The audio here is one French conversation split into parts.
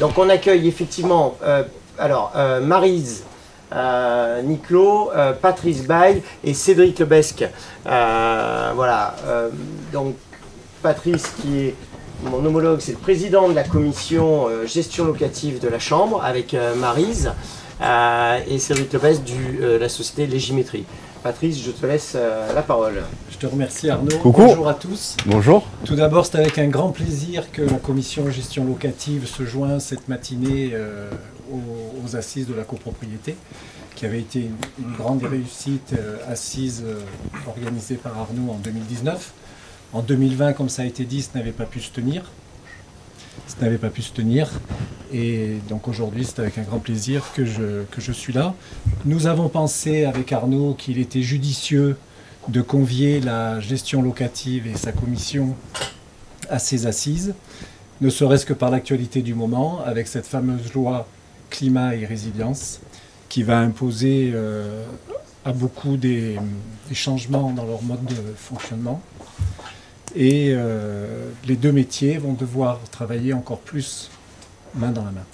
Donc on accueille effectivement Maryse, Niclot, Patrice Baille et Cédric Lebesque. Voilà. Donc Patrice, qui est mon homologue, c'est le président de la commission gestion locative de la Chambre, avec Maryse, et Cédric Lebesque de la société Légimétrie. Patrice, je te laisse la parole. Je te remercie Arnaud. Coucou. Bonjour à tous. Bonjour. Tout d'abord, c'est avec un grand plaisir que la commission gestion locative se joint cette matinée aux assises de la copropriété, qui avait été une grande réussite, assise organisée par Arnaud en 2019. En 2020, comme ça a été dit, ça n'avait pas pu se tenir. Et donc aujourd'hui, c'est avec un grand plaisir que je suis là. Nous avons pensé avec Arnaud qu'il était judicieux de convier la gestion locative et sa commission à ces assises, ne serait-ce que par l'actualité du moment, avec cette fameuse loi climat et résilience, qui va imposer à beaucoup des changements dans leur mode de fonctionnement. Et les deux métiers vont devoir travailler encore plus main dans la main.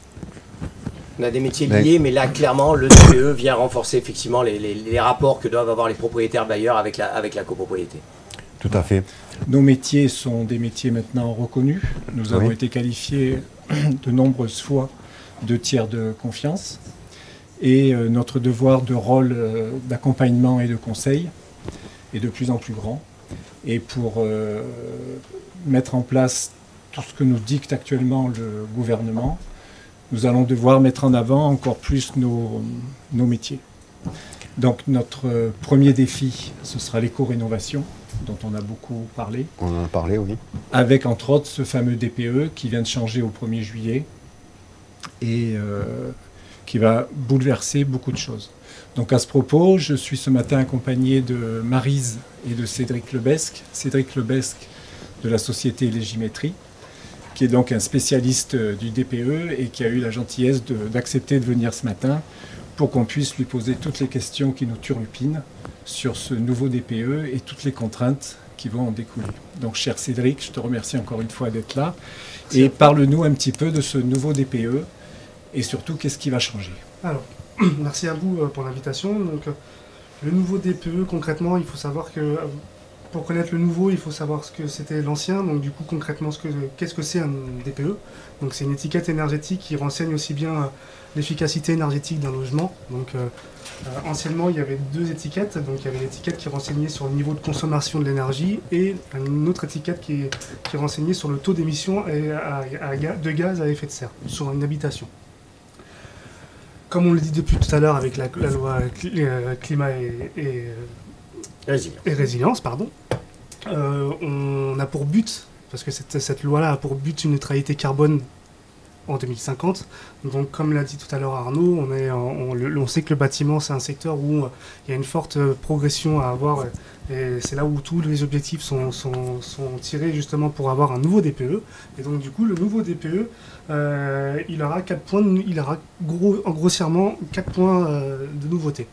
On a des métiers liés, mais là, clairement, le DPE vient renforcer effectivement les rapports que doivent avoir les propriétaires bailleurs avec la copropriété. Tout à fait. Nos métiers sont des métiers maintenant reconnus. Nous avons été qualifiés de nombreuses fois de tiers de confiance. Et notre devoir de rôle d'accompagnement et de conseil est de plus en plus grand. Et pour mettre en place tout ce que nous dicte actuellement le gouvernement, nous allons devoir mettre en avant encore plus nos métiers. Donc notre premier défi, ce sera l'éco-rénovation, dont on a beaucoup parlé. On en a parlé, oui. Avec entre autres ce fameux DPE qui vient de changer au 1er juillet et qui va bouleverser beaucoup de choses. Donc à ce propos, je suis ce matin accompagné de Maryse et de Cédric Lebesque. Cédric Lebesque de la société Légimétrie, qui est donc un spécialiste du DPE et qui a eu la gentillesse d'accepter de venir ce matin pour qu'on puisse lui poser toutes les questions qui nous turlupinent sur ce nouveau DPE et toutes les contraintes qui vont en découler. Donc cher Cédric, je te remercie encore une fois d'être là. Et parle-nous un petit peu de ce nouveau DPE et surtout qu'est-ce qui va changer. Alors, merci à vous pour l'invitation. Donc, le nouveau DPE, concrètement, il faut savoir que pour connaître le nouveau, il faut savoir ce que c'était l'ancien. Donc, du coup, concrètement, qu'est-ce que c'est un DPE? Donc, c'est une étiquette énergétique qui renseigne aussi bien l'efficacité énergétique d'un logement. Donc, anciennement, il y avait deux étiquettes. Donc, il y avait l'étiquette qui renseignait sur le niveau de consommation de l'énergie et une autre étiquette qui renseignait sur le taux d'émission de gaz à effet de serre sur une habitation. Comme on le dit depuis tout à l'heure avec la loi climat et résilience, pardon, on a pour but, parce que cette loi-là a pour but une neutralité carbone en 2050. Donc comme l'a dit tout à l'heure Arnaud, on sait que le bâtiment c'est un secteur où il y a une forte progression à avoir et c'est là où tous les objectifs sont tirés justement pour avoir un nouveau DPE. Et donc du coup le nouveau DPE il aura 4 points, grossièrement 4 points de nouveauté.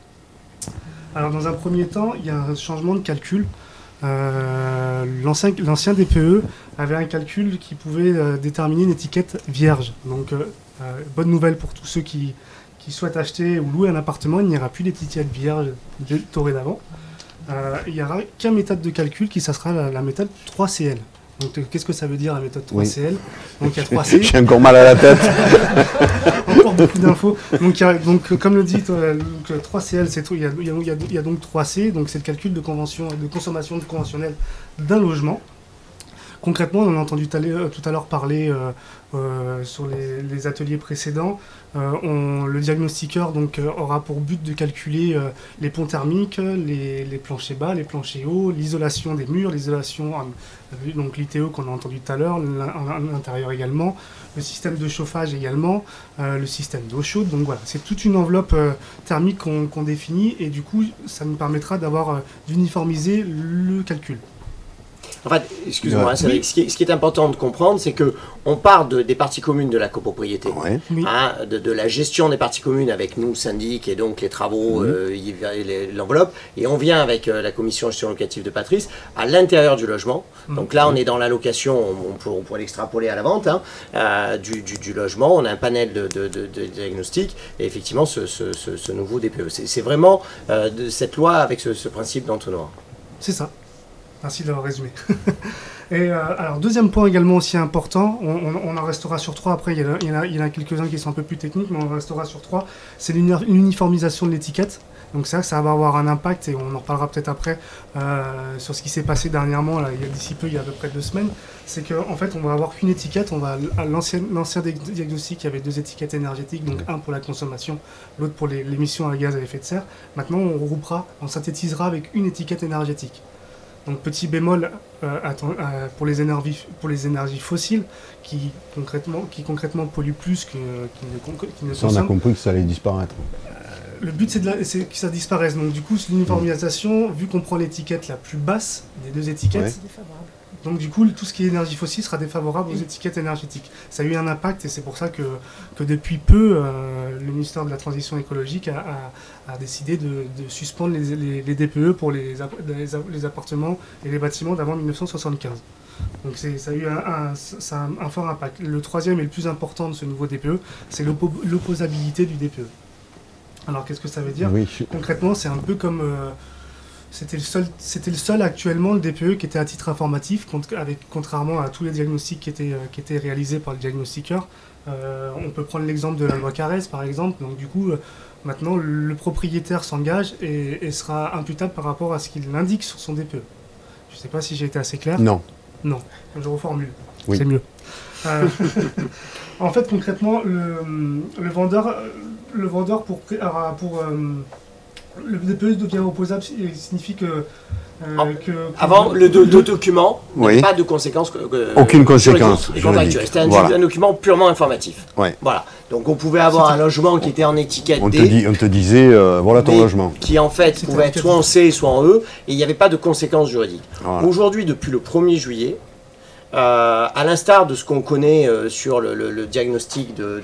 Alors dans un premier temps il y a un changement de calcul. L'ancien DPE avait un calcul qui pouvait déterminer une étiquette vierge. Donc, bonne nouvelle pour tous ceux qui souhaitent acheter ou louer un appartement, il n'y aura plus d'étiquette vierge dorénavant. Il n'y aura qu'une méthode de calcul ça sera la méthode 3CL. Donc, qu'est-ce que ça veut dire la méthode 3CL? Donc, il y a 3C. J'ai encore mal à la tête. Encore beaucoup d'infos. Donc, comme le dit 3CL, il y a donc 3C, donc c'est le calcul de consommation conventionnelle d'un logement. Concrètement, on en a entendu tout à l'heure parler sur les ateliers précédents. Le diagnostiqueur aura pour but de calculer les ponts thermiques, les planchers bas, les planchers hauts, l'isolation des murs, l'isolation, donc l'ITO qu'on a entendu tout à l'heure, l'intérieur également, le système de chauffage également, le système d'eau chaude. Donc voilà, c'est toute une enveloppe thermique qu'on définit et du coup, ça nous permettra d'uniformiser le calcul. En fait, excuse-moi, Ouais. Cédric, ce qui est important de comprendre, c'est que on part des parties communes de la copropriété, Ouais. Oui. hein, de la gestion des parties communes avec nous, syndic, et donc les travaux, l'enveloppe, et on vient avec la commission gestion locative de Patrice à l'intérieur du logement. Donc là, on est dans l'allocation, on pourrait l'extrapoler à la vente du logement. On a un panel de diagnostics et effectivement ce nouveau DPE. C'est vraiment de cette loi avec ce principe d'entonnoir. C'est ça. Merci de l'avoir résumé. Et alors, deuxième point également aussi important, on en restera sur 3, après il y en a quelques-uns qui sont un peu plus techniques, mais on en restera sur 3, c'est l'uniformisation de l'étiquette. Donc ça va avoir un impact, et on en reparlera peut-être après, sur ce qui s'est passé dernièrement, là, d'ici peu, il y a à peu près 2 semaines. C'est qu'en fait, on va avoir qu'une étiquette. À l'ancien diagnostic, il y avait 2 étiquettes énergétiques, donc un pour la consommation, l'autre pour l'émission à gaz à effet de serre. Maintenant, on synthétisera avec une étiquette énergétique. Donc petit bémol pour les énergies fossiles qui concrètement polluent plus qu'ils ne Ça, on a consomment. compris que ça allait disparaître. Le but c'est que ça disparaisse. Donc du coup, l'uniformisation, vu qu'on prend l'étiquette la plus basse des 2 étiquettes, Ouais. C'est défavorable. donc du coup tout ce qui est énergie fossile sera défavorable aux étiquettes énergétiques. Ça a eu un impact, et c'est pour ça que depuis peu, le ministère de la Transition écologique a décidé de suspendre les DPE pour les appartements et les bâtiments d'avant 1975. Donc ça a eu un fort impact. Le troisième et le plus important de ce nouveau DPE, c'est l'opposabilité du DPE. Alors qu'est-ce que ça veut dire? Oui, Concrètement, c'est un peu comme... c'était le seul actuellement, le DPE, qui était à titre informatif, contrairement à tous les diagnostics qui étaient réalisés par le diagnostiqueur. On peut prendre l'exemple de la loi Carrez, par exemple. Donc du coup, maintenant, le propriétaire s'engage et sera imputable par rapport à ce qu'il indique sur son DPE. Je ne sais pas si j'ai été assez clair. non. Non, je reformule. Oui. C'est mieux. En fait, concrètement, le vendeur le DPE devient opposable, signifie que... Avant, le document Oui. n'a pas de conséquences. Aucune conséquence juridique et contractuelle. C'était Voilà. un document purement informatif. Ouais. Voilà. Donc on pouvait avoir un logement qui était en étiquette On D, te disait, voilà ton mais logement. qui en fait C'était pouvait être soit en C, soit en E, et il n'y avait pas de conséquences juridiques. Voilà. Aujourd'hui, depuis le 1er juillet, à l'instar de ce qu'on connaît sur le diagnostic de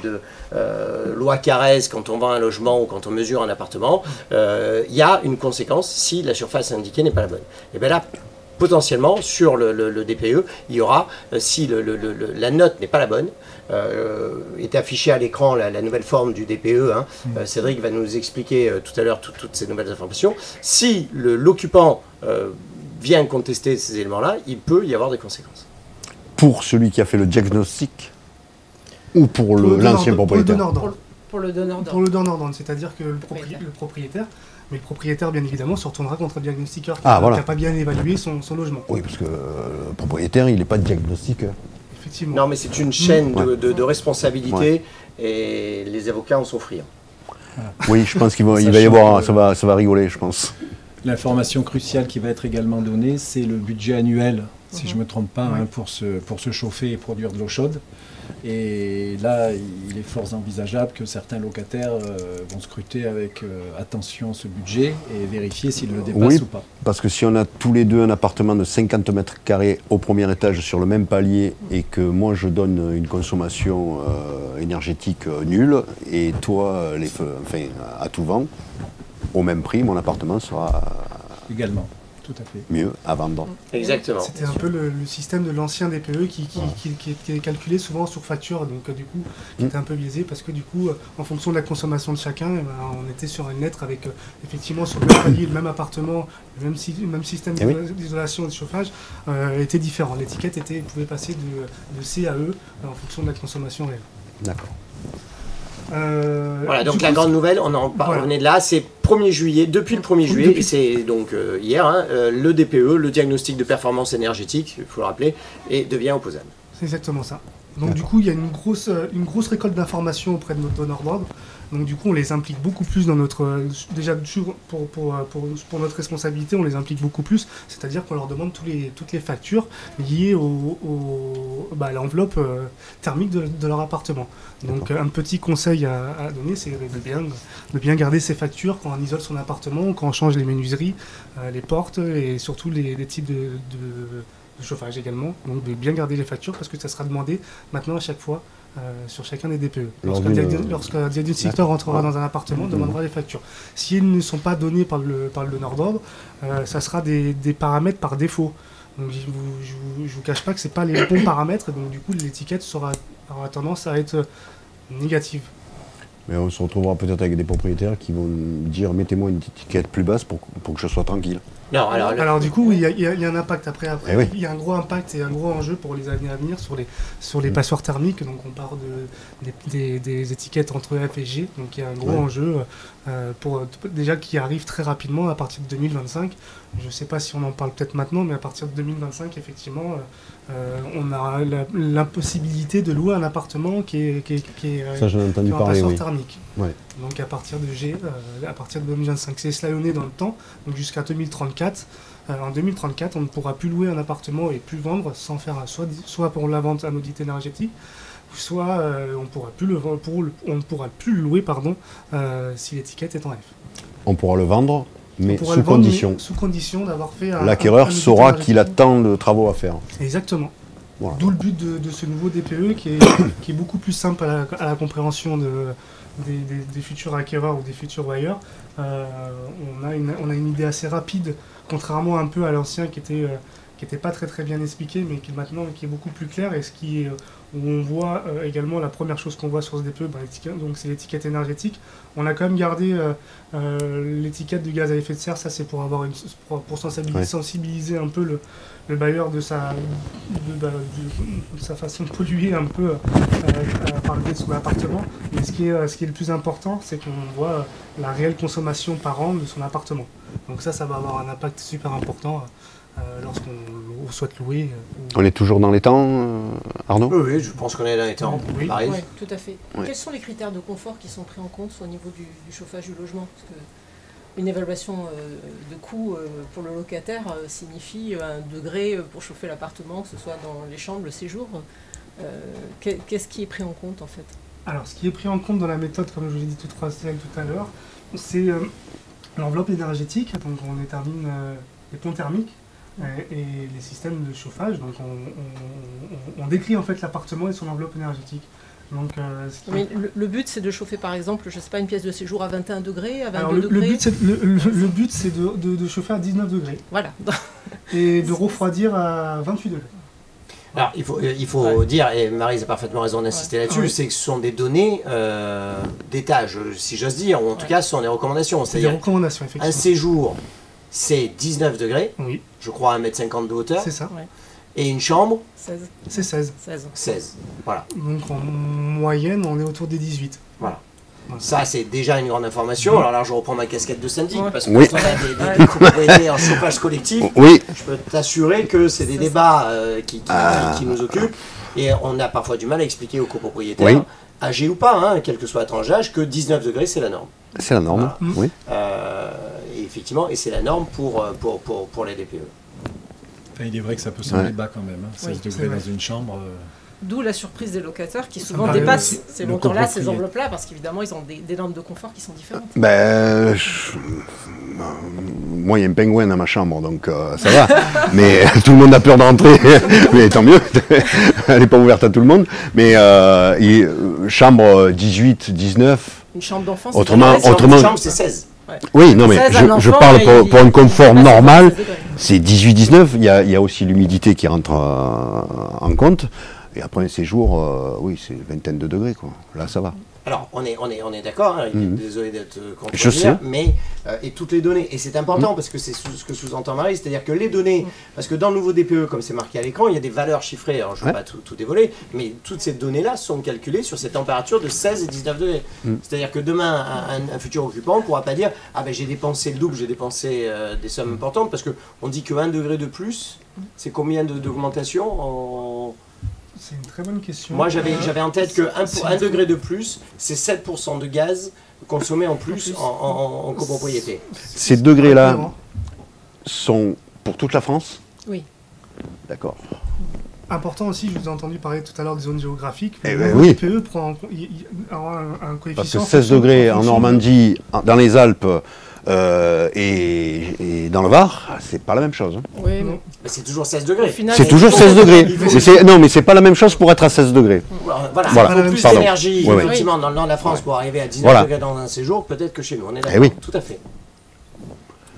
loi Carrez quand on vend un logement ou quand on mesure un appartement, il y a une conséquence si la surface indiquée n'est pas la bonne. Et bien là, potentiellement, sur le DPE, il y aura, si la note n'est pas la bonne, est affichée à l'écran la nouvelle forme du DPE, hein. Cédric va nous expliquer tout à l'heure toutes ces nouvelles informations. Si l'occupant vient contester ces éléments-là, il peut y avoir des conséquences. Pour celui qui a fait le diagnostic ou pour l'ancien propriétaire? Pour le donneur Pour d'ordre. le donneur d'ordre, c'est-à-dire que le propriétaire, mais le propriétaire, bien évidemment, se retournera contre le diagnostiqueur qui Voilà. n'a pas bien évalué son logement. Oui, parce que le propriétaire, il n'est pas diagnostiqueur. Effectivement. Non, mais c'est une chaîne Ouais. de responsabilité et les avocats en sont friands. Oui, je pense qu'il va y Sachant avoir, que- ça va rigoler, je pense. L'information cruciale qui va être également donnée, c'est le budget annuel, si je ne me trompe pas, Oui. hein, pour se chauffer et produire de l'eau chaude. Et là, il est fort envisageable que certains locataires vont scruter avec attention ce budget et vérifier s'il le dépasse Oui. ou pas. Parce que si on a tous les deux un appartement de 50 mètres carrés au premier étage sur le même palier et que moi je donne une consommation énergétique nulle et toi à tout vent, au même prix, mon appartement sera Également, tout à fait. mieux à vendre. Exactement. C'était un peu le système de l'ancien DPE qui est calculé souvent sur facture, donc du coup, qui était un peu biaisé parce que du coup, en fonction de la consommation de chacun, on était sur une lettre avec effectivement sur le même palier, le même appartement, le même système Eh oui. d'isolation et de chauffage était différent. L'étiquette pouvait passer de C à E en fonction de la consommation réelle. D'accord. Voilà, donc Du la coup, grande nouvelle, on est de là, c'est 1er juillet, depuis le 1er juillet, Depuis- et c'est donc hier, hein, le DPE, le diagnostic de performance énergétique, il faut le rappeler, et devient opposable. C'est exactement ça. Donc du coup, il y a une grosse récolte d'informations auprès de notre donneur d'ordre. Donc du coup, on les implique beaucoup plus dans notre... déjà, pour notre responsabilité, on les implique beaucoup plus. C'est-à-dire qu'on leur demande toutes les factures liées à l'enveloppe thermique de leur appartement. Donc un petit conseil à donner, c'est de bien garder ses factures quand on isole son appartement, quand on change les menuiseries, les portes et surtout les types chauffage également. Donc de bien garder les factures parce que ça sera demandé maintenant à chaque fois sur chacun des DPE. Lorsqu'un diagnostiqueur rentrera dans un appartement, on demandera les factures. Si elles ne sont pas données par le donneur d'ordre, ça sera des paramètres par défaut. Donc je vous cache pas que c'est pas les bons paramètres, donc du coup l'étiquette aura tendance à être négative. Mais on se retrouvera peut-être avec des propriétaires qui vont dire mettez-moi une étiquette plus basse pour que je sois tranquille. Non, alors du coup, il y a un impact après. Eh oui. Il y a un gros impact et un gros enjeu pour les années à venir sur les passoires thermiques. Donc on parle des étiquettes entre F et G. Donc il y a un gros enjeu déjà qui arrive très rapidement à partir de 2025. Je ne sais pas si on en parle peut-être maintenant, mais à partir de 2025, effectivement, on a l'impossibilité de louer un appartement qui est Ça, j'en ai entendu en parler, passoire oui. thermique. Ouais. Donc à partir de G, à partir de 2025, c'est échelonné dans le temps, donc jusqu'à 2034. En 2034, on ne pourra plus louer un appartement et plus vendre sans faire soit pour la vente à audit énergétique, soit on ne pourra plus le louer si l'étiquette est en F. On pourra le vendre, mais On pourra sous le vendre, condition. mais sous condition d'avoir fait un L'acquéreur audit saura qu'il a énergétique. tant de travaux à faire. Exactement. Voilà. D'où le but de ce nouveau DPE qui est beaucoup plus simple à la compréhension des futurs acquéreurs ou des futurs bailleurs. On a une idée assez rapide, contrairement un peu à l'ancien qui était pas très bien expliqué, mais qui maintenant qui est beaucoup plus clair et où on voit également la première chose qu'on voit sur ce DPE, donc c'est l'étiquette énergétique. On a quand même gardé l'étiquette du gaz à effet de serre, ça c'est pour avoir pour sensibiliser un peu le bailleur de sa façon de polluer un peu par le biais de son appartement. Mais ce qui est le plus important, c'est qu'on voit la réelle consommation par an de son appartement. Donc ça va avoir un impact super important lorsqu'on souhaite louer. On est toujours dans les temps, Arnaud? Oui, je pense qu'on est dans les temps. Oui. Pareil. Oui, tout à fait. Ouais. Quels sont les critères de confort qui sont pris en compte au niveau du chauffage du logement? Parce que une évaluation de coût pour le locataire signifie un degré pour chauffer l'appartement, que ce soit dans les chambres, le séjour. Qu'est-ce qui est pris en compte en fait? Alors, ce qui est pris en compte dans la méthode, comme je vous l'ai dit tout à l'heure, c'est l'enveloppe énergétique. Donc, on détermine les ponts thermiques et les systèmes de chauffage. Donc, on décrit en fait l'appartement et son enveloppe énergétique. Donc, Mais le but, c'est de chauffer par exemple, je sais pas, une pièce de séjour à 21 degrés, à 22 alors, degrés. le but, c'est de chauffer à 19 degrés Voilà. et de refroidir à 28 degrés. Alors, il faut dire, et Maryse a parfaitement raison d'insister là-dessus, Ouais. c'est que ce sont des données d'étage, si j'ose dire, ou en tout cas, ce sont des recommandations. C'est des C'est-à-dire, recommandations, un effectivement. séjour, c'est 19 degrés, Oui, je crois 1,50 m de hauteur, c'est ça. et une chambre, 16. C'est 16. 16. 16. Voilà. Donc, en moyenne, on est autour des 18. Voilà. Ça, c'est déjà une grande information. Alors là, je reprends ma casquette de syndic, Ouais. parce que Oui. quand on a des copropriétés en chauffage collectif, Oui, je peux t'assurer que c'est des C'est débats qui nous occupent, et on a parfois du mal à expliquer aux copropriétaires, Oui. âgés ou pas, hein, quel que soit ton âge, que 19 degrés, c'est la norme. c'est la norme. Voilà. Oui. Et effectivement, et c'est la norme pour les DPE. Enfin, il est vrai que ça peut sembler Ouais. bas quand même. Hein. 16 Oui, c'est degrés vrai. dans une chambre. D'où la surprise des locataires qui Ça souvent me paraît dépassent aussi. ces Le montants-là, ces copropriétaire. enveloppes-là, parce qu'évidemment, ils ont des normes de confort qui sont différentes. Ben, moi, il y a un pingouin dans ma chambre, donc ça va. Mais tout le monde a peur d'entrer. Mais tant mieux. Elle n'est pas ouverte à tout le monde. Mais chambre 18, 19. Une chambre d'enfant, Autrement- Une autrement- chambre, c'est 16. Oui, non, mais 16, un je enfant, parle il- pour un confort il passe à normal. 16 degrés. C'est 18-19. Il y a aussi l'humidité qui rentre en compte. Et après un séjour, oui, c'est vingtaine de degrés, quoi. Là, ça va. Alors, on est d'accord, hein, désolé d'être Je sais. mais et toutes les données, et c'est important parce que c'est ce que sous-entend Marie, c'est-à-dire que les données, parce que dans le nouveau DPE, comme c'est marqué à l'écran, il y a des valeurs chiffrées, alors je ne vais Ouais. pas tout dévoiler, mais toutes ces données-là sont calculées sur ces températures de 16 et 19 degrés. C'est-à-dire que demain, un futur occupant ne pourra pas dire « Ah ben j'ai dépensé le double, j'ai dépensé des sommes importantes », parce qu'on dit que 1 degré de plus, c'est combien d'augmentation C'est une très bonne question. Moi, j'avais en tête que C'est 1 degré de plus, c'est 7% de gaz consommé en plus En plus. en copropriété. Ces degrés-là Incohérent. sont pour toute la France? Oui. D'accord. Important aussi, je vous ai entendu parler tout à l'heure des zones géographiques. Eh Le ben nouveau oui. DPE prend un coefficient. Parce que en 16 fonction- degrés en fonction de- Normandie, dans les Alpes et dans le Var, c'est pas la même chose. Hein. Oui, Oui, Non. Mais c'est toujours 16 degrés. Au final, C'est toujours 16 degrés. Non, mais c'est pas la même chose pour être à 16 degrés. Voilà, Voilà. il faut plus Pardon. d'énergie, Ouais, ouais. effectivement, dans le nord de la France pour arriver à 19 Voilà. degrés dans un séjour, peut-être que chez nous. On est Eh d'accord. oui. Tout à fait.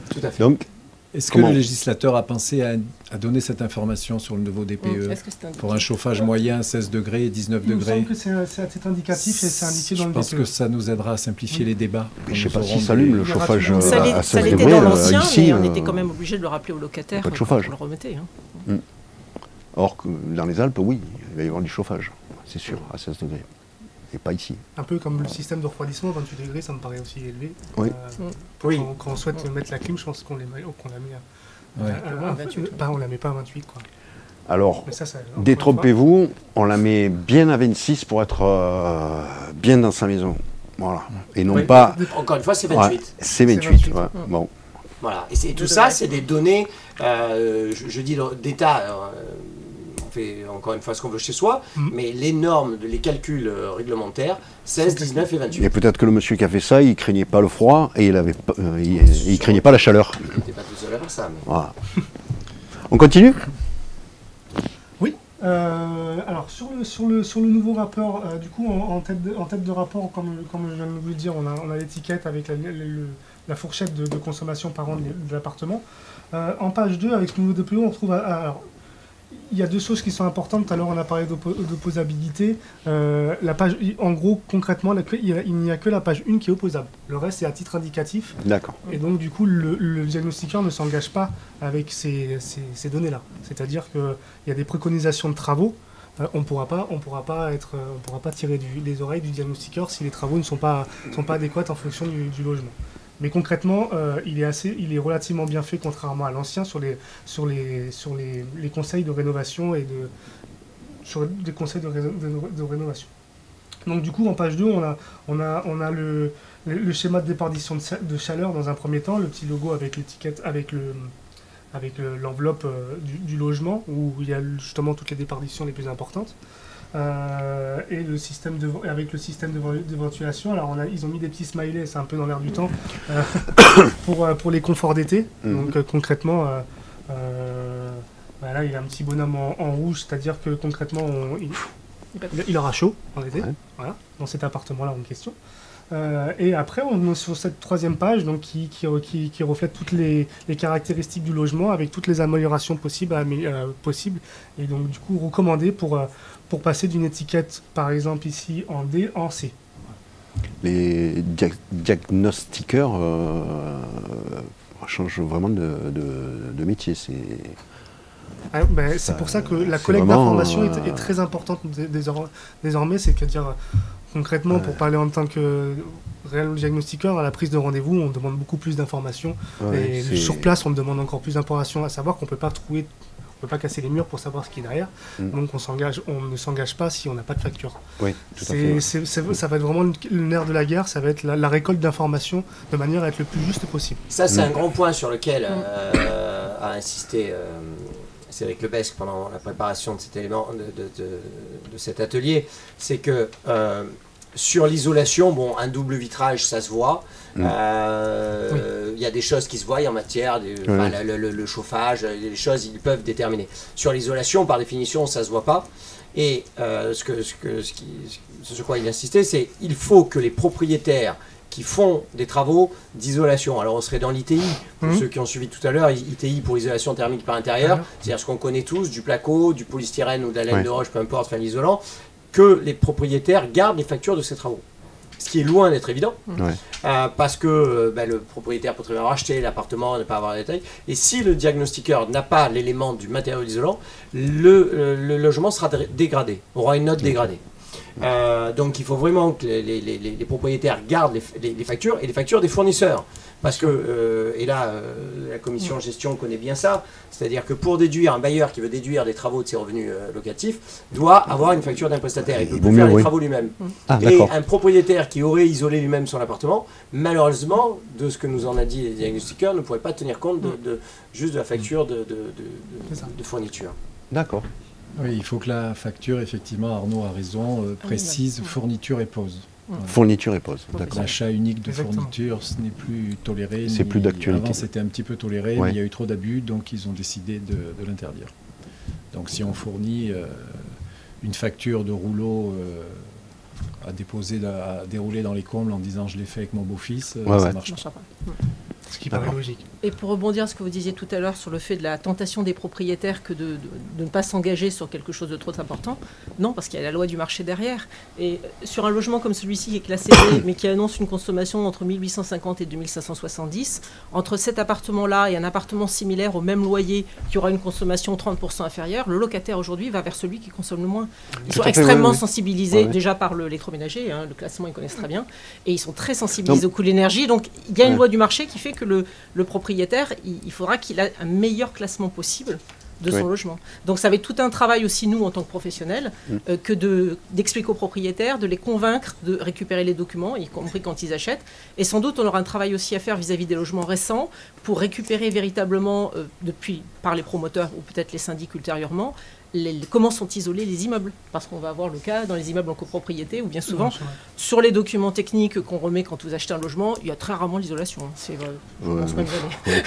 Tout à fait. Donc, Est-ce que Comment le législateur a pensé à donner cette information sur le nouveau DPE Est-ce que c'est indiqué pour un chauffage moyen 16 degrés et 19 Il me degrés? semble que c'est à titre indicatif et c'est indiqué dans Je le pense DPE. que ça nous aidera à simplifier les débats. je sais Nous pas si aurons ça allume le Il y aura chauffage toujours- Ça à l'était 16 dans degrés. l'ancien, Ici, mais on était quand même obligé de le rappeler aux locataires pas de quand chauffage. on le remettait. Or que dans les Alpes, oui, il va y avoir du chauffage, c'est sûr, à 16 degrés. Et pas ici. Un peu comme le système de refroidissement, 28 degrés, ça me paraît aussi élevé. Oui. Oui. Quand on souhaite mettre la clim, je pense qu'on la met Ouais. à 28. On la met pas à 28, quoi. Alors, Mais ça, détrompez-vous, on la met bien à 26 pour être bien dans sa maison. Voilà. Et non Oui. pas... Encore une fois, c'est Ouais, 28. c'est 28. 28, ouais. Bon. Voilà. Et tout ça, c'est des données, je dis d'État. On fait encore une fois ce qu'on veut chez soi, mais les normes, les calculs réglementaires, 16, 19 et 28. Et peut-être que le monsieur qui a fait ça, il craignait pas le froid et il craignait pas la chaleur. Je n'étais pas tout seul à faire ça. Mais... Voilà. On continue? Oui. Alors sur le nouveau rapport, du coup en tête de rapport, comme je viens de vous le dire, on a l'étiquette avec la fourchette de consommation par an de l'appartement. En page 2, avec ce nouveau DPE, on trouve... Alors, il y a deux choses qui sont importantes. Tout à l'heure, on a parlé d'opposabilité. La page, en gros, concrètement, il n'y a que la page 1 qui est opposable. Le reste, c'est à titre indicatif. D'accord. Et donc, du coup, le diagnostiqueur ne s'engage pas avec ces données-là. C'est-à-dire qu'il y a des préconisations de travaux. On ne pourra pas tirer les oreilles du diagnostiqueur si les travaux ne sont pas adéquats en fonction du logement. Mais concrètement, il est relativement bien fait, contrairement à l'ancien, sur les conseils de rénovation sur des conseils de rénovation. Donc du coup, en page 2, on a le schéma de déperdition de chaleur dans un premier temps, le petit logo avec l'étiquette, avec l'enveloppe du logement, où il y a justement toutes les déperditions les plus importantes. Et avec le système de ventilation. Alors ils ont mis des petits smileys, c'est un peu dans l'air du temps, pour les conforts d'été. Donc concrètement, là il y a un petit bonhomme en rouge, c'est-à-dire que concrètement il aura chaud en été, voilà, dans cet appartement-là en question. Et après, on est sur cette troisième page donc, qui reflète toutes les caractéristiques du logement avec toutes les améliorations possibles, et donc du coup recommandées pour passer d'une étiquette, par exemple ici en D, en C. Les diagnostiqueurs changent vraiment de métier. C'est pour ça que la collecte d'informations est très importante désormais, c'est-à-dire concrètement, pour parler en tant que réel diagnostiqueur, à la prise de rendez-vous, on demande beaucoup plus d'informations. Et sur place, on demande encore plus d'informations, à savoir qu'on ne peut pas casser les murs pour savoir ce qui est derrière. Donc on ne s'engage pas si on n'a pas de facture. Oui, tout à fait. Ça va être vraiment le nerf de la guerre, ça va être la récolte d'informations de manière à être le plus juste possible. Ça, c'est un grand point sur lequel a insisté Cédric Lebesque pendant la préparation de cet élément, de cet atelier. C'est que sur l'isolation, bon, un double vitrage, ça se voit. Il y a des choses qui se voient en matière, le chauffage, les choses, ils peuvent déterminer. Sur l'isolation, par définition, ça ne se voit pas. Et ce sur quoi il insistait, c'est qu'il faut que les propriétaires qui font des travaux d'isolation. Alors on serait dans l'ITI, pour ceux qui ont suivi tout à l'heure, ITI pour isolation thermique par intérieur, c'est-à-dire ce qu'on connaît tous, du placo, du polystyrène ou de la laine de roche, peu importe, enfin l'isolant, que les propriétaires gardent les factures de ces travaux. Ce qui est loin d'être évident, parce que le propriétaire peut très bien racheter l'appartement, ne pas avoir les détails, et si le diagnostiqueur n'a pas l'élément du matériau isolant, le logement sera dégradé, aura une note dégradée. Donc il faut vraiment que les propriétaires gardent les factures et les factures des fournisseurs. Parce que, et là, la commission gestion connaît bien ça, c'est-à-dire que pour déduire, un bailleur qui veut déduire des travaux de ses revenus locatifs doit avoir une facture d'un prestataire. Il ne peut plus faire les travaux lui-même. Et un propriétaire qui aurait isolé lui-même son appartement, malheureusement, de ce que nous en a dit les diagnostiqueurs, ne pourrait pas tenir compte juste de la facture de fourniture. D'accord. Oui, il faut que la facture, effectivement, Arnaud a raison, précise fourniture et pose. Fourniture et pose, d'accord. L'achat unique de Exactement. fourniture, ce n'est plus toléré. C'est plus d'actualité. Avant, c'était un petit peu toléré, Ouais. mais il y a eu trop d'abus, donc ils ont décidé de l'interdire. Donc si on fournit une facture de rouleau à déposer, à dérouler dans les combles en disant je l'ai fait avec mon beau-fils, Ouais, ça ouais. marche Ça pas. marchera pas. Ce qui paraît D'accord. logique. Et pour rebondir à ce que vous disiez tout à l'heure sur le fait de la tentation des propriétaires que de ne pas s'engager sur quelque chose de trop important, non, parce qu'il y a la loi du marché derrière. Et sur un logement comme celui-ci qui est classé B, mais qui annonce une consommation entre 1850 et 2570, entre cet appartement-là et un appartement similaire au même loyer qui aura une consommation 30% inférieure, le locataire aujourd'hui va vers celui qui consomme le moins. Ils Tout sont à fait, extrêmement oui, oui. sensibilisés Ouais, ouais. déjà par l'électroménager, hein, le classement ils connaissent très bien, et ils sont très sensibilisés Non. au coût de l'énergie. Donc il y a une Ouais. loi du marché qui fait que le propriétaire, il faudra qu'il ait un meilleur classement possible de son Ouais. logement. Donc ça va être tout un travail aussi, nous, en tant que professionnels, que d'expliquer aux propriétaires, de les convaincre de récupérer les documents, y compris quand ils achètent. Et sans doute, on aura un travail aussi à faire vis-à-vis des logements récents pour récupérer véritablement, par les promoteurs ou peut-être les syndics ultérieurement, comment sont isolés les immeubles. Parce qu'on va avoir le cas dans les immeubles en copropriété où bien souvent, sur les documents techniques qu'on remet quand vous achetez un logement, il y a très rarement l'isolation. C'est vrai, je Ouais, pense même jamais.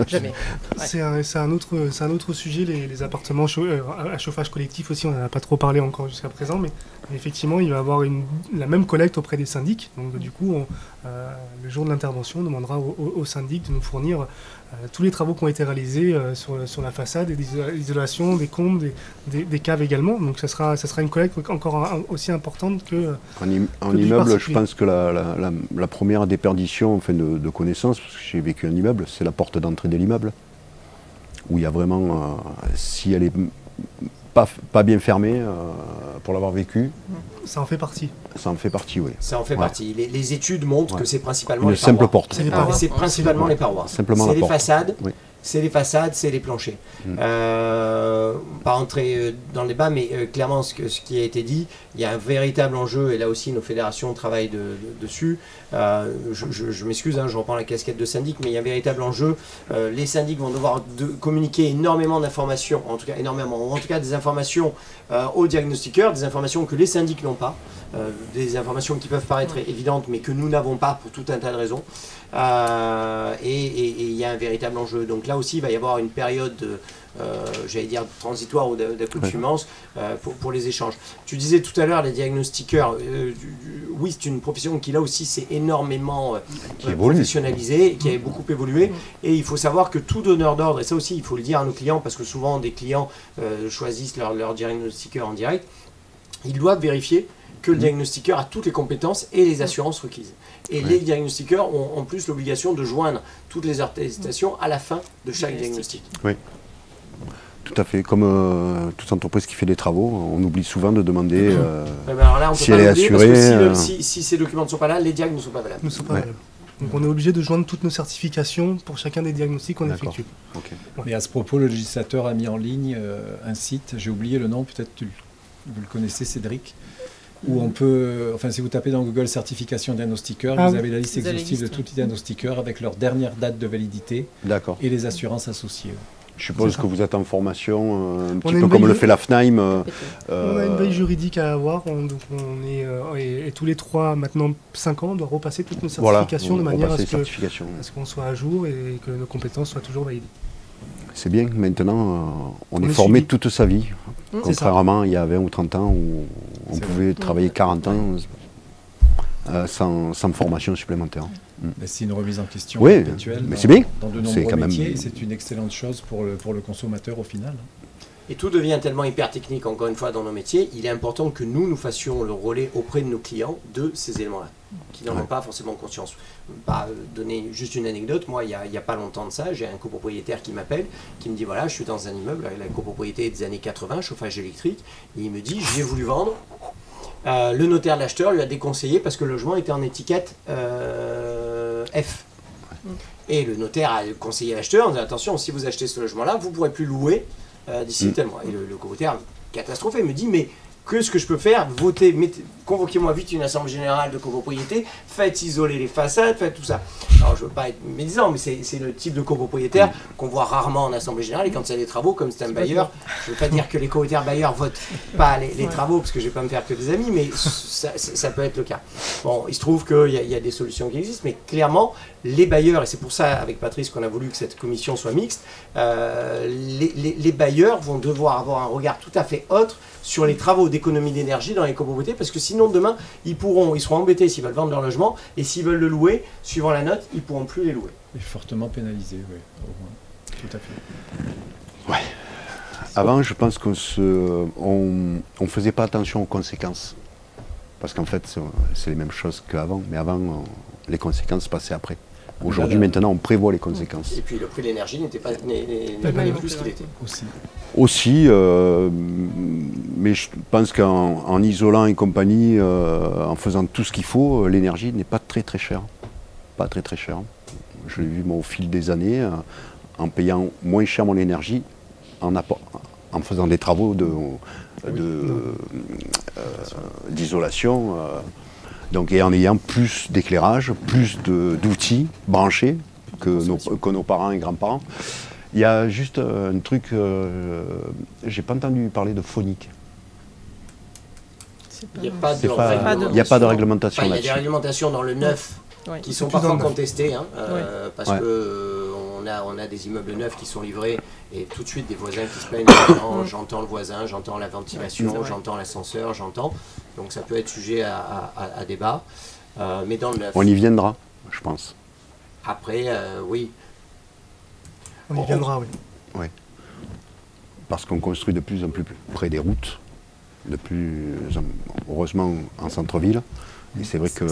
Jamais. Ouais. C'est un autre sujet, les appartements à chauffage collectif aussi, on n'en a pas trop parlé encore jusqu'à présent, mais effectivement, il va y avoir la même collecte auprès des syndics. Donc du coup, le jour de l'intervention, on demandera au syndic de nous fournir tous les travaux qui ont été réalisés sur la façade, et l'isolation, des combles, des caves également. Donc ça sera une collecte encore aussi importante que... En que du immeuble, je particulier. pense que la première déperdition enfin, de connaissances, parce que j'ai vécu un immeuble, c'est la porte d'entrée de l'immeuble, où il y a vraiment, si elle est pas bien fermée, pour l'avoir vécu, Ça en fait partie. ça en fait partie, oui. Ça en fait Ouais. partie. Les études montrent Ouais. que c'est principalement Une les simple parois. porte. C'est les Ah, parois. c'est principalement les parois. Simplement C'est la les porte. façades. Oui. C'est les façades, c'est les planchers. Mm. Pas entrer dans le débat, mais clairement, ce qui a été dit, il y a un véritable enjeu, et là aussi nos fédérations travaillent dessus. Je m'excuse, hein, je reprends la casquette de syndic, mais il y a un véritable enjeu. Les syndics vont devoir communiquer énormément d'informations, en tout cas énormément, ou en tout cas des informations aux diagnostiqueurs, des informations que les syndics n'ont pas, des informations qui peuvent paraître évidentes, mais que nous n'avons pas pour tout un tas de raisons. Et il y a un véritable enjeu. Donc là aussi, il va y avoir une période, j'allais dire transitoire ou d'accoutumance pour les échanges. Tu disais tout à l'heure, les diagnostiqueurs, oui, c'est une profession qui là aussi s'est énormément professionnalisée, qui a beaucoup évolué. Et il faut savoir que tout donneur d'ordre, et ça aussi il faut le dire à nos clients, parce que souvent des clients choisissent leur diagnostiqueur en direct, ils doivent vérifier que le diagnostiqueur a toutes les compétences et les assurances requises. Et les diagnostiqueurs ont en plus l'obligation de joindre toutes les attestations à la fin de chaque diagnostic. Oui, tout à fait. Comme toute entreprise qui fait des travaux, on oublie souvent de demander Ouais, mais alors là, on peut si pas elle est l'oublier, parce assurée. que si ces documents ne sont pas là, les diagnostics ne sont pas valables. Ne sont pas Ouais. valables. Donc on est obligé de joindre toutes nos certifications pour chacun des diagnostics qu'on D'accord. effectue. Ok. Mais à ce propos, le législateur a mis en ligne un site, j'ai oublié le nom, peut-être vous le connaissez, Cédric, où on peut, enfin si vous tapez dans Google certification diagnostiqueur, vous avez la liste Vous avez la exhaustive de liste, tous les diagnostiqueurs avec leur dernière date de validité D'accord. et les assurances associées. Je suppose que vous êtes en formation, un On petit a peu une comme le veille- fait la FNAIM. On a une veille juridique à avoir, donc on est et tous les 5 ans, on doit repasser toutes nos certifications de manière à ce qu'on soit à jour et que nos compétences soient toujours validées. C'est bien, maintenant on est est formé suivi. toute sa vie, C'est contrairement à il y a 20 ou 30 ans où on C'est pouvait travailler 40 ans sans formation supplémentaire. Mais c'est une remise en question Oui, perpétuelle mais c'est bien. dans de C'est nombreux quand même- métiers et c'est une excellente chose pour le consommateur au final. Et tout devient tellement hyper technique, encore une fois, dans nos métiers. Il est important que nous fassions le relais auprès de nos clients de ces éléments-là, qui n'en ont pas forcément conscience. Pas donner juste une anecdote, moi, il y a pas longtemps de ça, j'ai un copropriétaire qui m'appelle, qui me dit, voilà, je suis dans un immeuble, la copropriété est des années 80, chauffage électrique, et il me dit, j'ai voulu vendre. Le notaire de l'acheteur lui a déconseillé parce que le logement était en étiquette F. Et le notaire a conseillé à l'acheteur en disant, attention, si vous achetez ce logement-là, vous ne pourrez plus louer d'ici tel mois. Et le copropriétaire, catastrophé, me dit, mais que ce que je peux faire, convoquez-moi vite une assemblée générale de copropriété, faites isoler les façades, faites tout ça. Alors je veux pas être médisant, mais c'est le type de copropriétaire qu'on voit rarement en assemblée générale, et quand il y a des travaux, comme c'est un bailleur, je veux pas dire que les copropriétaires bailleurs votent pas les travaux, parce que je vais pas me faire que des amis, mais ça peut être le cas. Bon, il se trouve qu'il y a des solutions qui existent, mais clairement, les bailleurs, et c'est pour ça avec Patrice qu'on a voulu que cette commission soit mixte, les bailleurs vont devoir avoir un regard tout à fait autre sur les travaux d'économie d'énergie dans les copropriétés, parce que sinon demain ils seront embêtés s'ils veulent vendre leur logement, et s'ils veulent le louer, suivant la note, ils ne pourront plus les louer. Et fortement pénalisé, oui, au moins. Tout à fait. Ouais. Avant, je pense qu'on on faisait pas attention aux conséquences. Parce qu'en fait, c'est les mêmes choses qu'avant, mais avant, les conséquences passaient après. Aujourd'hui, maintenant, on prévoit les conséquences. Et puis le prix de l'énergie n'était pas plus qu'il était. Aussi, mais je pense qu'en isolant et compagnie, en faisant tout ce qu'il faut, l'énergie n'est pas très très chère. Pas très très chère. Je l'ai vu moi, au fil des années, en payant moins cher mon énergie, en faisant des travaux d'isolation. Donc, et en ayant plus d'éclairage, plus d'outils branchés que nos parents et grands-parents. Il y a juste un truc, j'ai pas entendu parler de phonique. Il n'y a pas de réglementation là-dessus. Il y a des réglementations dans le neuf qui ne sont pas contestées, hein, parce qu'on a des immeubles neufs qui sont livrés et tout de suite des voisins qui se plaignent. J'entends le voisin, j'entends la ventilation, j'entends l'ascenseur, donc ça peut être sujet à débat. Mais dans le neuf. On y viendra, je pense. Après, oui. On y viendra, oui. Oui. Parce qu'on construit de plus en plus près des routes, heureusement en centre-ville. Et c'est vrai que...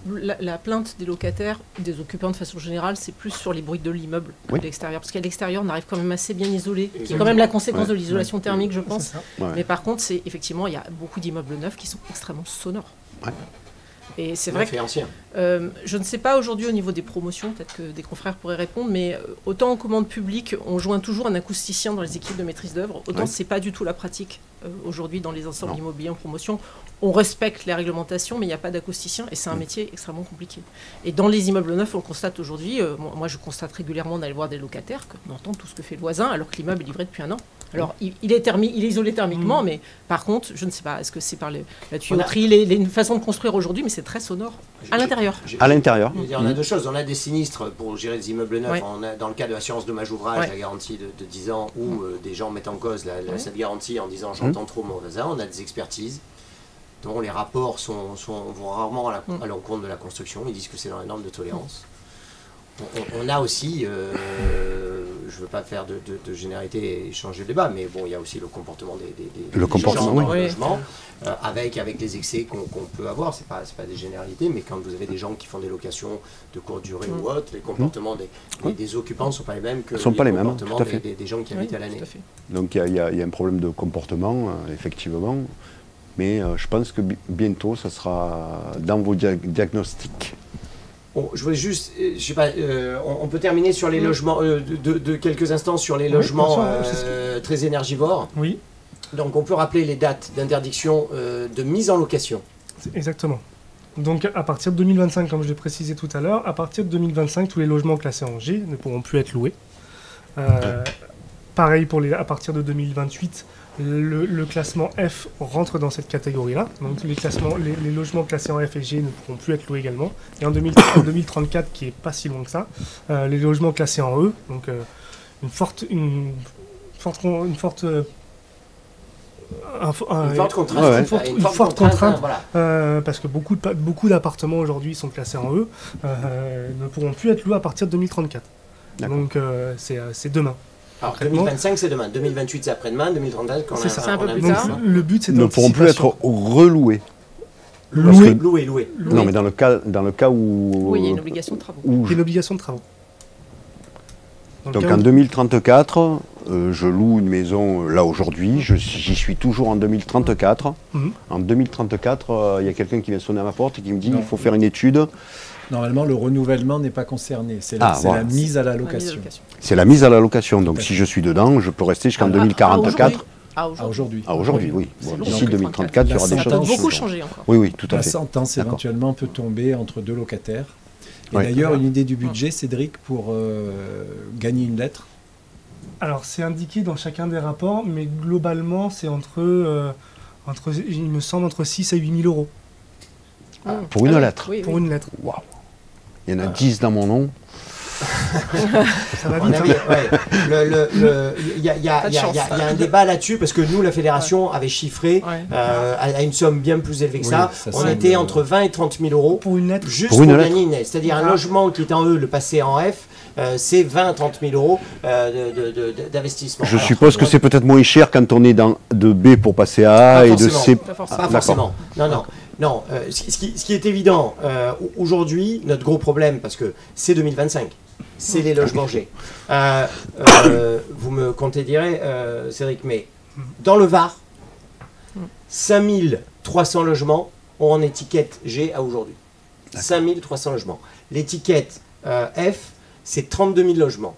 La plainte des locataires, des occupants de façon générale, c'est plus sur les bruits de l'immeuble que de l'extérieur. Parce qu'à l'extérieur, on arrive quand même assez bien isolé, qui est quand même la conséquence de l'isolation thermique, je pense. Mais par contre, effectivement, il y a beaucoup d'immeubles neufs qui sont extrêmement sonores. Ouais. Et c'est vrai que je ne sais pas aujourd'hui au niveau des promotions, peut-être que des confrères pourraient répondre, mais autant en commande publique, on joint toujours un acousticien dans les équipes de maîtrise d'œuvre, autant c'est pas du tout la pratique aujourd'hui dans les ensembles immobiliers en promotion. On respecte les réglementations, mais il n'y a pas d'acousticien et c'est un métier extrêmement compliqué. Et dans les immeubles neufs, on le constate aujourd'hui, moi je constate régulièrement d'aller voir des locataires qu'on entend tout ce que fait le voisin alors que l'immeuble est livré depuis un an. Alors il est isolé thermiquement, mais par contre, je ne sais pas, est-ce que c'est par la tuyauterie, les façons de construire aujourd'hui, mais c'est très sonore à l'intérieur. À l'intérieur. On a deux choses, on a des sinistres pour gérer des immeubles neufs, on a, dans le cas de l'assurance dommage ouvrage, la garantie de 10 ans, où des gens mettent en cause cette garantie en disant j'entends trop mon voisin, on a des expertises dont les rapports vont rarement à l'encontre de la construction, ils disent que c'est dans les normes de tolérance. On a aussi, je ne veux pas faire de généralité et changer le débat, mais bon, il y a aussi le comportement des gens dans le logement, avec les excès qu'on peut avoir, c'est pas des généralités, mais quand vous avez des gens qui font des locations de courte durée ou autres, les comportements des occupants ne sont pas les mêmes que les comportements des gens qui habitent à l'année. Donc il y a un problème de comportement, effectivement, mais je pense que bientôt, ça sera dans vos diagnostics. Bon, je voulais juste, je sais pas, on peut terminer sur les logements, de quelques instants sur les logements très énergivores. Oui. Donc on peut rappeler les dates d'interdiction de mise en location. Exactement. Donc à partir de 2025, comme je l'ai précisé tout à l'heure, à partir de 2025, tous les logements classés en G ne pourront plus être loués. Pareil à partir de 2028, le classement F rentre dans cette catégorie-là. Donc les logements classés en F et G ne pourront plus être loués également. Et en 2034, qui est pas si loin que ça, les logements classés en E, donc une forte contrainte, parce que beaucoup d'appartements aujourd'hui sont classés en E, ne pourront plus être loués à partir de 2034. Donc c'est demain. Alors 2025 c'est demain, 2028 c'est après-demain, 2034 c'est un peu plus tard. Le but c'est ne pourront plus être reloués. Loués. Non, mais dans le cas où... Oui, il y a une obligation de travaux. Il y a une obligation de travaux. Donc en 2034, je loue une maison, là aujourd'hui, j'y suis toujours en 2034. En 2034, il y a quelqu'un qui vient sonner à ma porte et qui me dit il faut faire une étude. Normalement, le renouvellement n'est pas concerné, c'est la mise à la location. C'est la mise à la location, donc si je suis dedans, je peux rester jusqu'en 2044. Ah, aujourd'hui. Ah, aujourd'hui, oui. C'est Bon, long, d'ici 2034, il y aura des La Ça choses. peut sentence, beaucoup changer encore. Oui, oui, tout à La fait. sentence D'accord. éventuellement peut tomber entre deux locataires. Et Oui. d'ailleurs, une idée du budget, Cédric, pour gagner une lettre. Alors, c'est indiqué dans chacun des rapports, mais globalement, c'est il me semble, entre 6 à 8 000 euros Pour une lettre. Oui, pour oui. une lettre. Waouh. Il y en a 10 dans mon nom. Ça va À mon vite. avis, Hein. ouais. Il y a Pas de chance. un débat là-dessus parce que nous, la fédération avait chiffré Ouais. à une somme bien plus élevée que Oui, ça. ça On semble- était entre 20 et 30 000 euros Pour une lettre. juste Pour pour, une lettre. gagner une lettre. C'est-à-dire un Ah. logement qui est en E, le passer en F, c'est 20 à 30 000 euros d'investissement. Je Alors, suppose que c'est peut-être moins cher quand on est de B pour passer à A Pas et de forcément. C. Pas forcément. Pas D'accord. forcément. Non, non. Non, ce qui est évident, aujourd'hui, notre gros problème, parce que c'est 2025, c'est les logements G. Vous me contredirai, Cédric, mais dans le Var, 5300 logements ont en étiquette G à aujourd'hui. 5300 logements. L'étiquette F, c'est 32 000 logements.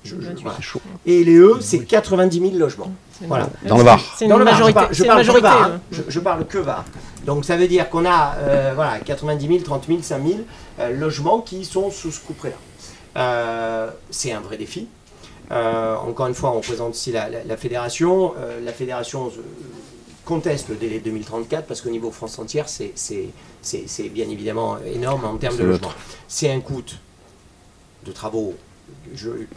Voilà. C'est chaud. Et les E, c'est 90 000 logements. C'est une- Voilà. Dans le Var. C'est une Dans le Var, majorité. je C'est une parle que majorité. Var, hein. Je parle que Var. Donc ça veut dire qu'on a voilà, 90 000, 30 000, 5 000 logements qui sont sous ce couperet-là. C'est un vrai défi. Encore une fois, on présente aussi la fédération. La fédération conteste le délai 2034 parce qu'au niveau France entière, c'est bien évidemment énorme en termes de C'est logement. l'autre. C'est un coût de travaux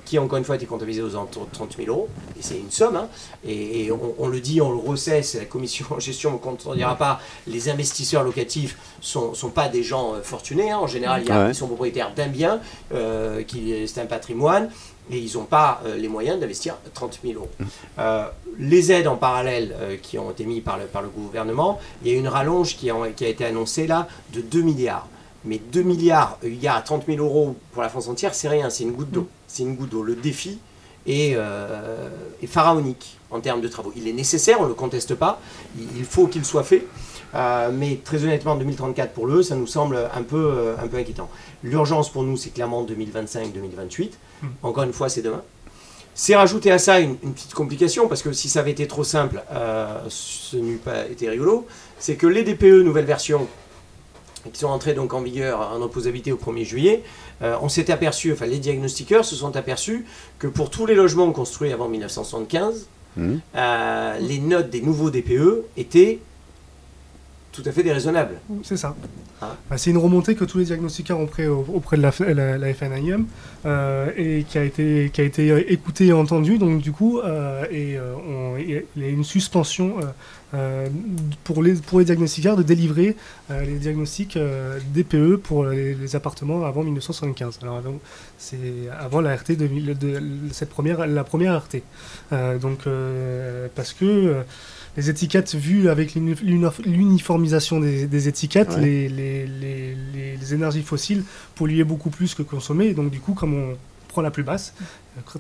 qui, encore une fois, a été comptabilisé aux alentours de 30 000 euros. Et c'est une somme. Hein. Et on le dit, on le ressait, c'est la commission en gestion, on ne contredira pas. Les investisseurs locatifs ne sont pas des gens fortunés. Hein. En général, Ouais. ils sont propriétaires d'un bien, c'est un patrimoine. Et ils n'ont pas les moyens d'investir 30 000 euros. Les aides en parallèle qui ont été mises par le gouvernement, il y a une rallonge qui a été annoncée là de 2 milliards. Mais 2 milliards, il y a 30 000 euros pour la France entière, c'est rien, c'est une goutte d'eau. C'est une goutte d'eau. Le défi est pharaonique en termes de travaux. Il est nécessaire, on ne le conteste pas, il faut qu'il soit fait. Mais très honnêtement, 2034 pour l'E, ça nous semble un peu inquiétant. L'urgence pour nous, c'est clairement 2025-2028. Encore une fois, c'est demain. C'est rajouter à ça une petite complication, parce que si ça avait été trop simple, ce n'eût pas été rigolo. C'est que les DPE, nouvelle version, qui sont entrés donc en vigueur en opposabilité au 1er juillet, on s'est aperçu, enfin les diagnostiqueurs se sont aperçus que pour tous les logements construits avant 1975, les notes des nouveaux DPE étaient tout à fait déraisonnables. C'est ça. Hein. Bah, c'est une remontée que tous les diagnostiqueurs ont pris auprès de la FNIM et qui a été écoutée et entendue. Donc du coup, il y a une suspension pour les diagnostiqueurs de délivrer les diagnostics DPE pour les appartements avant 1975. Alors donc, c'est avant la RT la première RT. Parce que les étiquettes, vues avec l'uniformisation des étiquettes, Ouais. les énergies fossiles polluaient beaucoup plus que consommées. Et donc, du coup, comme on prend la plus basse,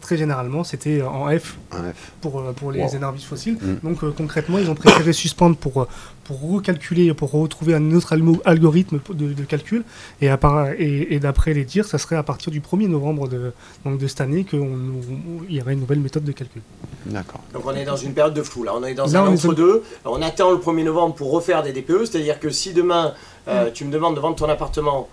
très généralement, c'était en F Un F. pour les Wow. énergies fossiles. Mm. Donc, concrètement, ils ont préféré suspendre pour recalculer, pour retrouver un autre algorithme de calcul. Et d'après les dires, ça serait à partir du 1er novembre de cette année qu'il y aurait une nouvelle méthode de calcul. D'accord. Donc on est dans une période de flou là, on est dans Là, un on est entre-deux, on attend le 1er novembre pour refaire des DPE, c'est-à-dire que si demain tu me demandes de vendre ton appartement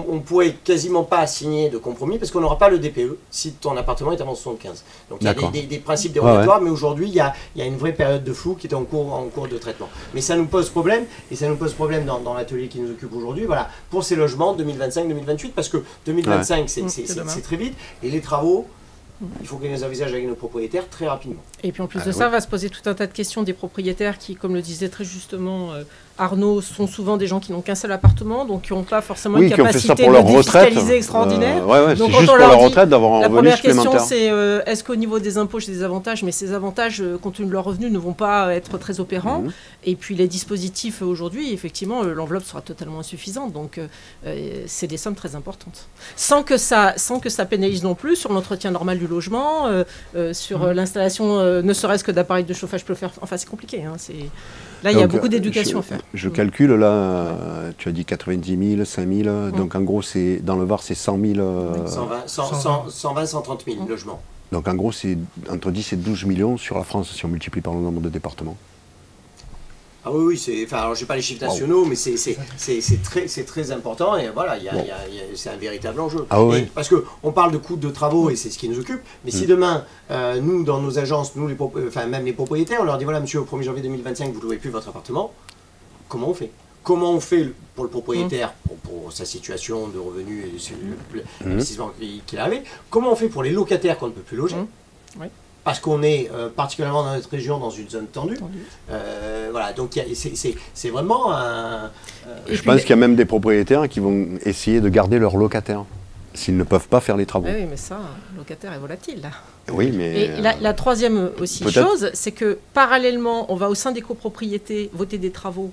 on pourrait quasiment pas signer de compromis parce qu'on n'aura pas le DPE si ton appartement est avant 75. Donc il y a D'accord. des principes dérogatoires, mais aujourd'hui il y a une vraie période de flou qui est en cours de traitement. Mais ça nous pose problème, et ça nous pose problème dans l'atelier qui nous occupe aujourd'hui, voilà, pour ces logements 2025-2028, parce que 2025 c'est très vite, et les travaux, il faut qu'on les envisage avec nos propriétaires très rapidement. Et puis en plus de ça, va se poser tout un tas de questions des propriétaires qui, comme le disait très justement Arnaud, sont souvent des gens qui n'ont qu'un seul appartement, donc qui n'ont pas forcément une Qui ont fait capacité ça pour leur de retraite. défiscaliser extraordinaire. Ouais, Donc, c'est quand juste on pour leur leur dit- retraite d'avoir un La revenu première question, supplémentaire. c'est est-ce qu'au niveau des impôts, j'ai des avantages, mais ces avantages, compte tenu de leurs revenus, ne vont pas être très opérants. Mhm. Et puis les dispositifs aujourd'hui, effectivement, l'enveloppe sera totalement insuffisante. Donc c'est des sommes très importantes. Sans que ça pénalise non plus sur l'entretien normal du logement, sur l'installation, ne serait-ce que d'appareils de chauffage plombaire. Enfin, c'est compliqué. Hein, là, il y a Donc, beaucoup d'éducation à faire. Je calcule là, tu as dit 90 000, 5 000, donc en gros, dans le Var, c'est 100 000. 120, 130 000 logements. Donc en gros, c'est entre 10 et 12 millions sur la France, si on multiplie par le nombre de départements. Ah oui, enfin, alors j'ai pas les chiffres nationaux, mais c'est très important et voilà, c'est un véritable enjeu. Ah oui. Parce qu'on parle de coûts de travaux et c'est ce qui nous occupe, mais si demain, nous, dans nos agences, nous, même les propriétaires, on leur dit voilà, monsieur, au 1er janvier 2025, vous ne louez plus votre appartement, comment on fait? Comment on fait pour le propriétaire, pour sa situation de revenus et l'investissement qu'il avait? Comment on fait pour les locataires qu'on ne peut plus loger? Oui. Parce qu'on est particulièrement dans notre région, dans une zone tendue. Voilà, donc c'est vraiment un... Je pense qu'il y a même des propriétaires qui vont essayer de garder leurs locataires, s'ils ne peuvent pas faire les travaux. Oui, mais ça, le locataire est volatile, là. Oui, mais... Et la troisième aussi chose, c'est que parallèlement, on va au sein des copropriétés voter des travaux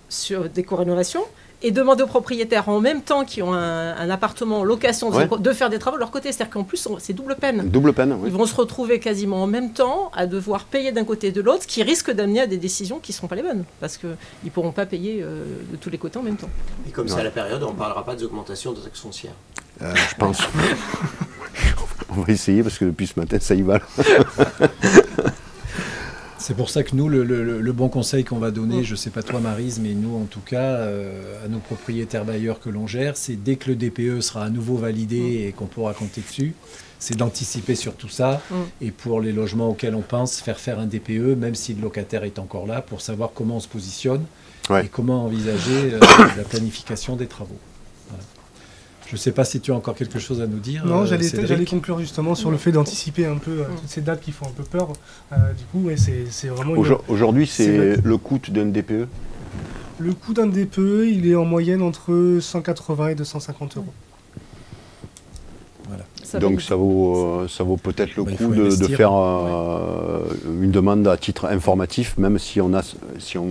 sur des co-rénovations et demander aux propriétaires en même temps qui ont un appartement en location de faire des travaux de leur côté. C'est-à-dire qu'en plus, c'est double peine. Double peine, oui. Ils vont se retrouver quasiment en même temps à devoir payer d'un côté et de l'autre, ce qui risque d'amener à des décisions qui ne seront pas les bonnes, parce qu'ils ne pourront pas payer de tous les côtés en même temps. Et comme c'est à la période, on ne parlera pas des augmentations de taxes foncières. Je pense. On va essayer, parce que depuis ce matin, ça y va. C'est pour ça que nous, le bon conseil qu'on va donner, je ne sais pas toi Maryse, mais nous en tout cas, à nos propriétaires bailleurs que l'on gère, c'est dès que le DPE sera à nouveau validé et qu'on pourra compter dessus, c'est d'anticiper sur tout ça. Et pour les logements auxquels on pense, faire un DPE, même si le locataire est encore là, pour savoir comment on se positionne et comment envisager la planification des travaux. Voilà. Je ne sais pas si tu as encore quelque chose à nous dire. Non, j'allais conclure justement sur le fait d'anticiper un peu toutes ces dates qui font un peu peur. Du coup, c'est vraiment... Aujourd'hui, c'est le coût d'un DPE. Le coût d'un DPE, il est en moyenne entre 180 et 250 euros. Voilà. Donc ça vaut peut-être le coup de faire une demande à titre informatif, même si on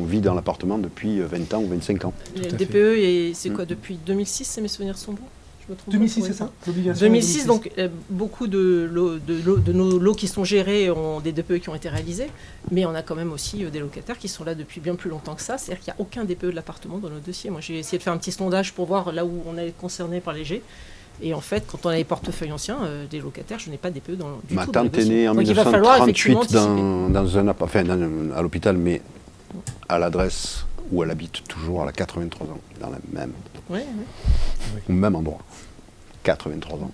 vit dans l'appartement depuis 20 ans ou 25 ans. Le DPE, c'est quoi, depuis 2006, si mes souvenirs sont bons? 2006, c'est ça? 2006, donc beaucoup de nos lots qui sont gérés ont des DPE qui ont été réalisés, mais on a quand même aussi des locataires qui sont là depuis bien plus longtemps que ça, c'est-à-dire qu'il n'y a aucun DPE de l'appartement dans notre dossier. Moi j'ai essayé de faire un petit sondage pour voir là où on est concerné par les G, et en fait quand on a les portefeuilles anciens, des locataires, je n'ai pas de DPE du tout. Ma tante est née en 1938 à l'hôpital, mais à l'adresse où elle habite toujours, elle a 83 ans, dans la même... au même endroit. 83 ans.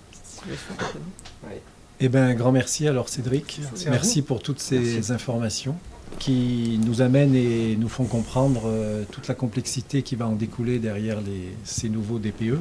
Eh bien, un grand merci alors Cédric. Merci pour toutes ces informations qui nous amènent et nous font comprendre toute la complexité qui va en découler derrière ces nouveaux DPE.